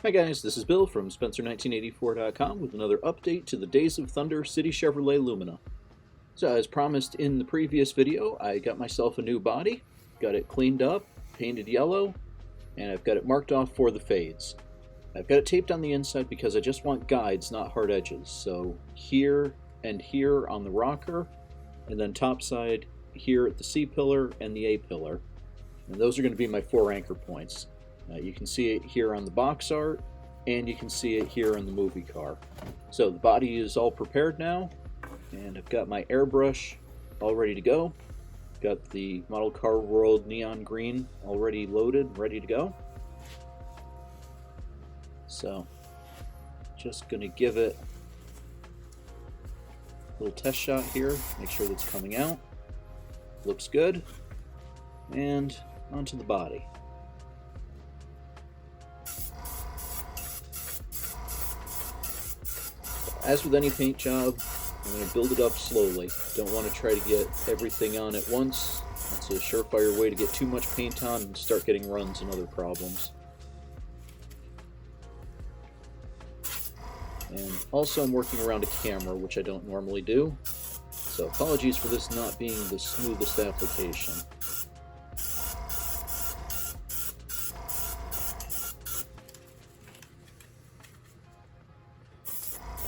Hi guys, this is Bill from Spencer1984.com with another update to the Days of Thunder City Chevrolet Lumina. So as promised in the previous video, I got myself a new body, got it cleaned up, painted yellow, and I've got it marked off for the fades. I've got it taped on the inside because I just want guides, not hard edges. So here and here on the rocker, and then topside here at the C pillar and the A pillar. And those are going to be my 4 anchor points. You can see it here on the box art, and you can see it here on the movie car. So the body is all prepared now, and I've got my airbrush all ready to go. Got the Model Car World neon green already loaded, ready to go. So just going to give it a little test shot here, make sure that's coming out. Looks good. And onto the body. As with any paint job, I'm going to build it up slowly. Don't want to try to get everything on at once. That's a surefire way to get too much paint on and start getting runs and other problems. And also I'm working around a camera, which I don't normally do. So apologies for this not being the smoothest application.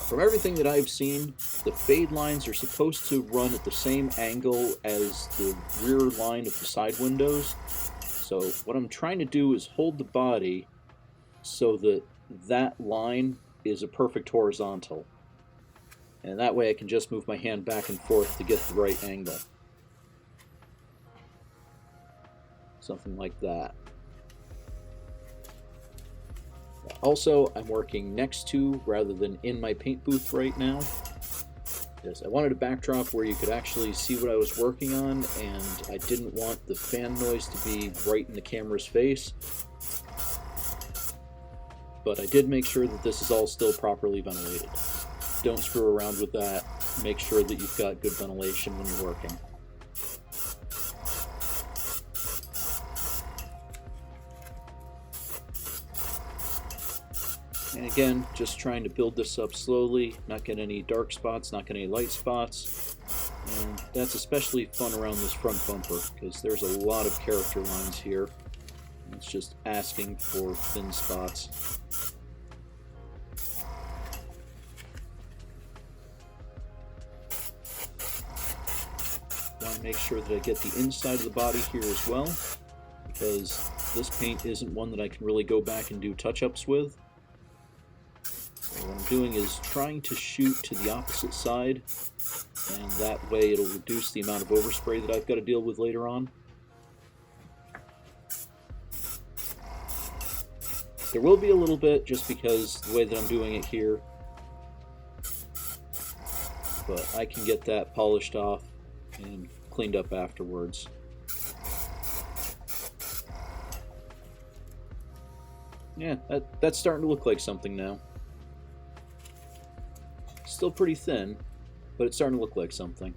From everything that I've seen, the fade lines are supposed to run at the same angle as the rear line of the side windows. So what I'm trying to do is hold the body so that that line is a perfect horizontal. And that way I can just move my hand back and forth to get the right angle. Something like that. Also, I'm working next to rather than in my paint booth right now. Yes, I wanted a backdrop where you could actually see what I was working on, and I didn't want the fan noise to be right in the camera's face. But I did make sure that this is all still properly ventilated. Don't screw around with that. Make sure that you've got good ventilation when you're working. And again, just trying to build this up slowly, not get any dark spots, not get any light spots. And that's especially fun around this front bumper, because there's a lot of character lines here. It's just asking for thin spots. Want to make sure that I get the inside of the body here as well, because this paint isn't one that I can really go back and do touch-ups with. What I'm doing is trying to shoot to the opposite side, and that way it'll reduce the amount of overspray that I've got to deal with later on. There will be a little bit just because the way that I'm doing it here, but I can get that polished off and cleaned up afterwards. Yeah, that's starting to look like something now. Still pretty thin, but it's starting to look like something.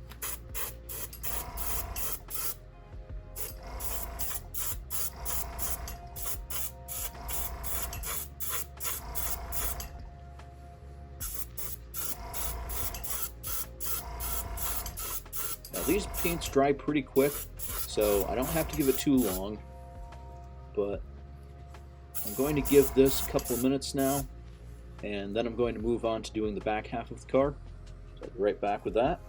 Now these paints dry pretty quick, so I don't have to give it too long, but I'm going to give this a couple of minutes now, and then I'm going to move on to doing the back half of the car. So I'll be right back with that.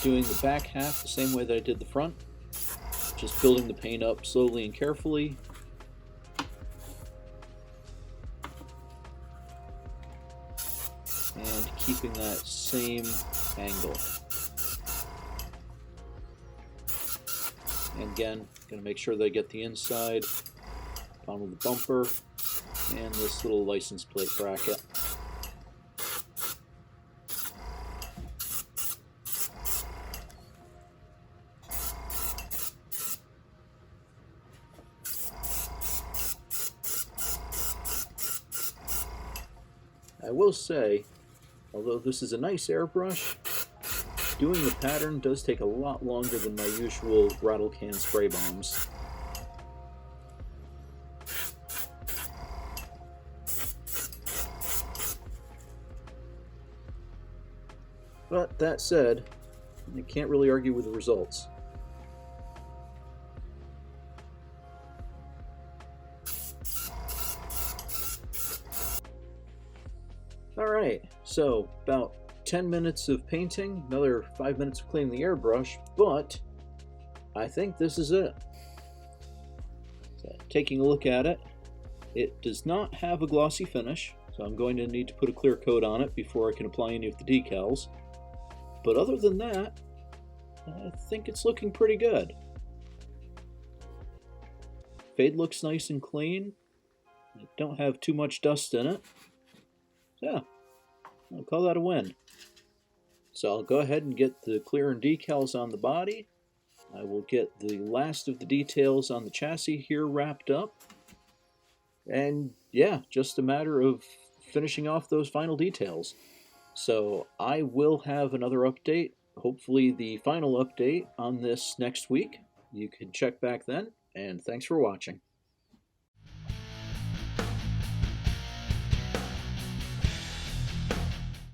Doing the back half the same way that I did the front. Just building the paint up slowly and carefully. And keeping that same angle. And again, going to make sure that I get the inside, bottom of the bumper, and this little license plate bracket. I will say, although this is a nice airbrush, doing the pattern does take a lot longer than my usual rattle can spray bombs. But that said, I can't really argue with the results. Alright, so about 10 minutes of painting, another 5 minutes of cleaning the airbrush, but I think this is it. So, taking a look at it, it does not have a glossy finish, so I'm going to need to put a clear coat on it before I can apply any of the decals. But other than that, I think it's looking pretty good. Fade looks nice and clean. I don't have too much dust in it. Yeah, I'll call that a win. So I'll go ahead and get the clear and decals on the body. I will get the last of the details on the chassis here wrapped up. And yeah, just a matter of finishing off those final details. So I will have another update, hopefully the final update on this next week. You can check back then, and thanks for watching.